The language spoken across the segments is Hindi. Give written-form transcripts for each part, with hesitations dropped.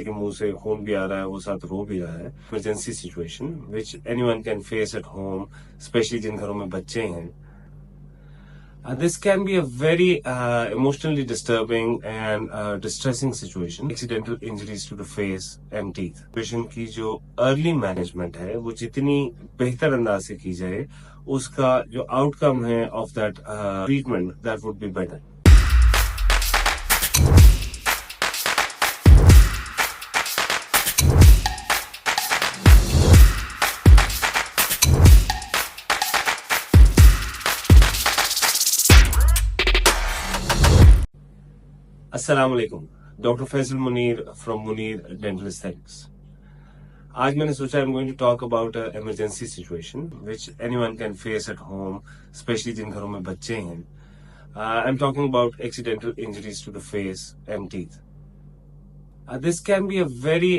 के मुंह से खून भी आ रहा है, वो साथ रो भी रहा है. Emergency situation which anyone can face at home, especially जिन घरों में बच्चे हैं. This can be a very emotionally disturbing and distressing situation. Accidental injuries to the face and teeth. Patient की जो early management है, वो जितनी बेहतर अंदाज से की जाए, उसका जो outcome है of that treatment, that would be better. अस्सलामुअलैकुम, doctor Faisal Munir from Munir dental aesthetics. आज मैंने सोचा I'm going to talk about a emergency situation which anyone can face at home, especially जिन घरों में बच्चे हैं. I'm talking about accidental injuries to the face and teeth. This can be a very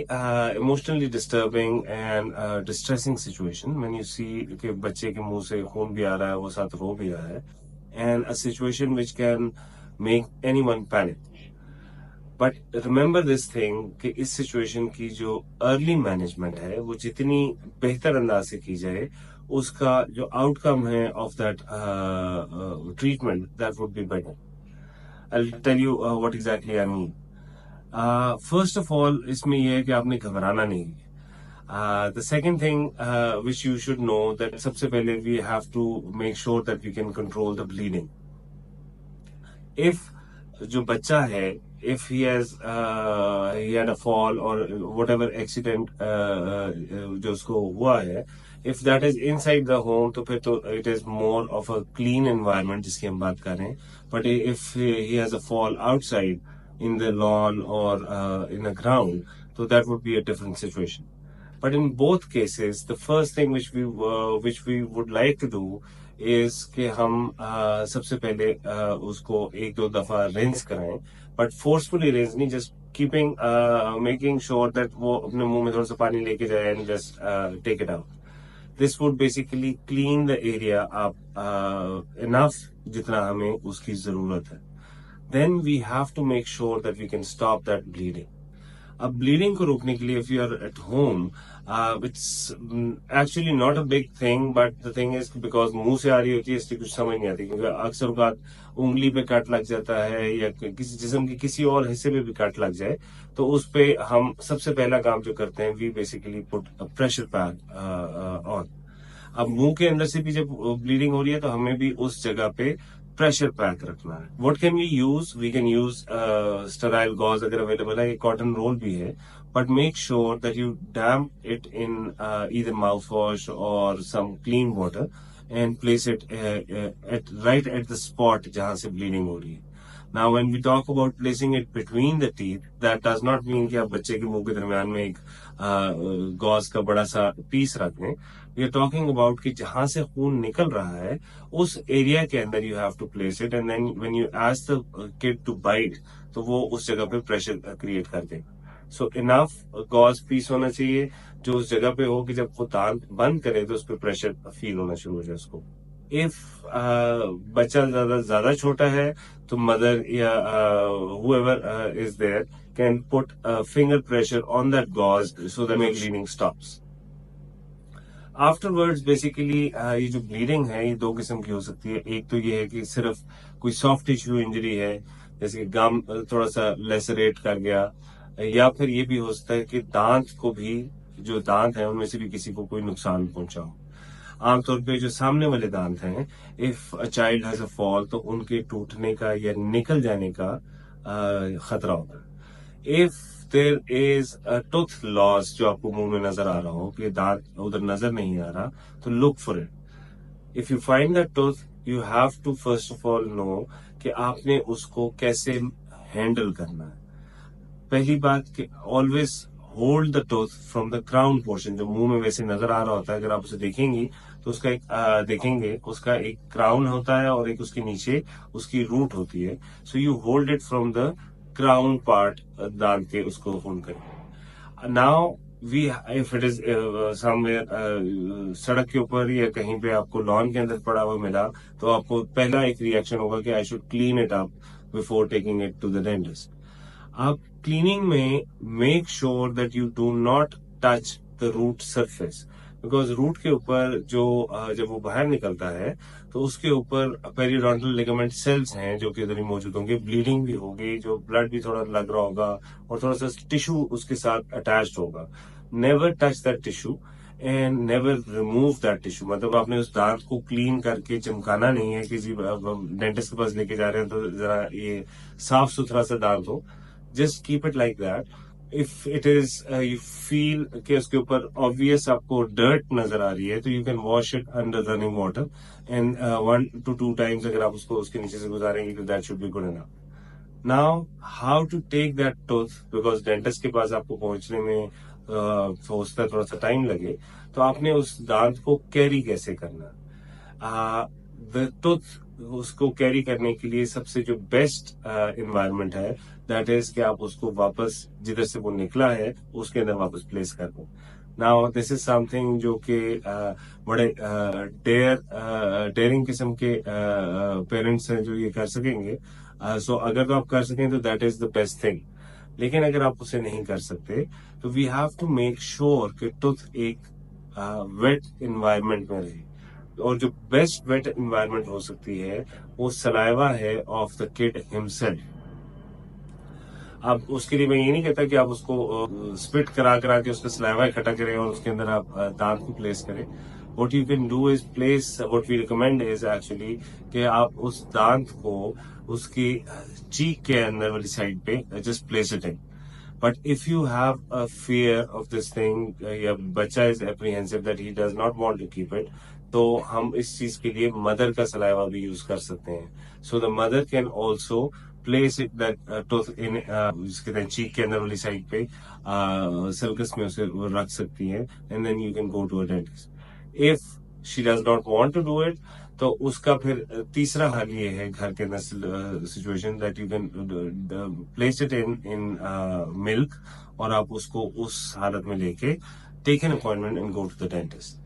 emotionally disturbing and distressing situation when you see कि बच्चे के मुंह से खून भी आ रहा है, वो साथ रो भी रहा है, and a situation which can make anyone panic. But remember this thing कि इस सिचुएशन की जो अर्ली मैनेजमेंट है, वो जितनी बेहतर अंदाज से की जाए, उसका जो आउटकम है of that treatment, that would be better. I tell you what exactly I mean. First of all, इसमें यह है कि आपने घबराना नहीं है. The second thing which you should know that सबसे पहले we have to make sure that we can control the bleeding. If जो बच्चा है, if he had a fall or whatever accident जो उसको हुआ है, if that is inside the home, तो फिर तो it is more of a clean environment जिसकी हम बात कर रहे हैं. But if he has a fall outside in the lawn or in a ground, so that would be a different situation. But in both cases, the first thing which we would like to do is कि हम सबसे पहले उसको एक दो दफा रिंस कराएं, बट फोर्सफुली रिंस नहीं, just keeping making sure that वो अपने मुंह में थोड़ा सा पानी लेके जाए and just take it out. This would basically clean the area up enough जितना हमें उसकी जरूरत है. Then we have to make sure that we can stop that bleeding. अब ब्लीडिंग को रोकने के लिए, if you are at home, it's actually not a big thing, but the thing is because मुंह से आ रही होती है, इसलिए कुछ समझ नहीं आती. क्योंकि अक्सर बात उंगली पे कट लग जाता है या किसी जिस्म के किसी और हिस्से पे भी कट लग जाए, तो उस पे हम सबसे पहला काम जो करते हैं, we basically put pressure pack on. अब मुंह के अंदर से भी जब ब्लीडिंग हो रही है, तो हमें भी उस जगह पे प्रेशर पैक रखना है. What can we use? We can use sterile gauze अगर अवेलेबल है, कॉटन रोल भी है, but make sure that you damp it in either mouth wash और some clean water and place it right at the spot जहां से ब्लीडिंग हो रही है. Now when we talk about placing it between the teeth, that does not mean कि आप बच्चे के मुंह के दरमियान में एक गॉज का बड़ा सा पीस रख दें. वी आर टॉकिंग अबाउट कि जहां से खून निकल रहा है, उस एरिया के अंदर you have to place it, and then when you ask the kid to bite, तो वो उस जगह पे प्रेशर क्रिएट कर देगा. सो इनफ गॉज पीस होना चाहिए जो उस जगह पे हो कि जब वो दांत बंद करे तो उस पर प्रेशर फील होना शुरू हो जाए उसको. इफ बच्चा ज्यादा छोटा है, तो मदर या whoever is there can put finger pressure on that gauze so that make bleeding stops. Afterwards basically ये जो ब्लीडिंग है, ये दो किस्म की हो सकती है. एक तो ये है कि सिर्फ कोई सॉफ्ट टिश्यू इंजरी है, जैसे कि गम थोड़ा सा लेसरेट कर गया, या फिर ये भी हो सकता है कि दांत को भी, जो दांत है उनमें से भी किसी को कोई नुकसान पहुंचा हो. आमतौर पे जो सामने वाले दांत हैं, if a child has a fall, तो उनके टूटने का या निकल जाने का खतरा होता है. If there is a tooth loss, जो आपको मुंह में नजर आ रहा हो कि दांत उधर नजर नहीं आ रहा, तो look for it. If you find that tooth, you have to first of all know कि आपने उसको कैसे हैंडल करना है. पहली बात कि always hold the tooth from the crown portion, जो मुंह में वैसे नजर आ रहा होता है. अगर आप उसे देखेंगी तो उसका एक देखेंगे उसका एक क्राउन होता है और एक उसके नीचे उसकी रूट होती है. So you hold it from the crown part, दांत के उसको होल्ड करें. Now we if it is somewhere सड़क के ऊपर या कहीं पे आपको लॉन के अंदर पड़ा हुआ मिला, तो आपको पहला एक रिएक्शन होगा कि I should clean it up before taking it to the dentist. आप क्लीनिंग में make sure that you do not touch the root surface, because root के ऊपर जो जब वो बाहर निकलता है तो उसके ऊपर पेरियोडोंटल लिगामेंट सेल्स हैं जो कि उधर ही मौजूद होंगे, ब्लीडिंग भी होगी, जो ब्लड भी थोड़ा लग रहा होगा और थोड़ा सा टिश्यू उसके साथ अटैच्ड होगा. Never touch that tissue and never remove that tissue. मतलब आपने उस दांत को क्लीन करके चमकाना नहीं है, किसी डेंटिस्ट के पास लेके जा रहे हैं तो जरा ये साफ सुथरा सा दांत हो. Just keep it like that. If it is you feel कि उसके ऊपर ऑब्वियस आपको डर्ट नजर आ रही है तो you can wash it under running water and 1 to 2 times अगर आप उसको उसके नीचे से गुजारेंगे तो that should be good enough. Now how to take that tooth, because dentist के पास आपको पहुंचने में हो सकता है थोड़ा सा टाइम लगे, तो आपने उस दांत को कैरी कैसे करना. द टूथ उसको कैरी करने के लिए सबसे जो बेस्ट इन्वायरमेंट है दैट इज कि आप उसको वापस जिधर से वो निकला है उसके अंदर वापस प्लेस कर दो. नाउ दिस इज समथिंग जो कि बड़े डेयरिंग किस्म के पेरेंट्स हैं जो ये कर सकेंगे. सो अगर तो आप कर सकें तो that is the best thing. लेकिन अगर आप उसे नहीं कर सकते तो we have to make sure कि टूथ एक वेट इन्वायरमेंट में रहे. और जो बेस्ट वेट इन्वायरमेंट हो सकती है वो सलाइवा है ऑफ द किड हिमसेल्फ. आप उसके लिए मैं ये नहीं कहता कि आप उसको स्पिट करा करा के उसका सलाइवा इकट्ठा करें और उसके अंदर आप दांत को प्लेस करें. What you can do is place, what we recommend is actually कि आप उस दांत को उसकी चीक के अंदर वाली साइड पे just place it in. But if you have a fear of this thing, या बच्चा is apprehensive that he does not want to keep it, तो हम इस चीज के लिए मदर का सलाइवा भी यूज कर सकते हैं. So the mother can also place it that tooth in जिसके अंदर चीक के अंदर वाली साइड पे सर्कस में उसे वो रख सकती हैं and then you can go to a dentist. If she does not want to do it, तो उसका फिर तीसरा हल ये है घर के अंदर situation that you can place it in milk और आप उसको उस हालत में लेके take an appointment and go to the dentist,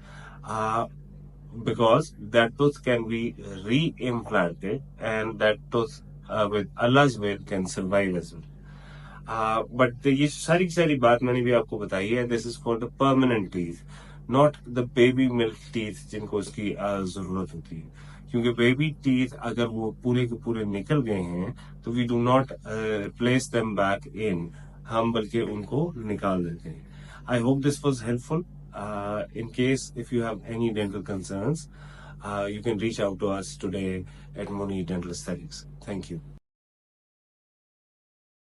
because that tooth can be reimplanted and that tooth with Allah's will can survive as well. But ये सारी की सारी बात मैंने भी आपको बताई है. This is called the permanent teeth, not the baby milk teeth जिनको इसकी जरूरत होती है. क्योंकि बेबी टीथ अगर वो पूरे के पूरे निकल गए हैं तो we do not place them back in, हम बल्कि उनको निकाल देते हैं. I hope this was helpful. In case if you have any dental concerns, you can reach out to us today at Muni Dental Aesthetics. Thank you.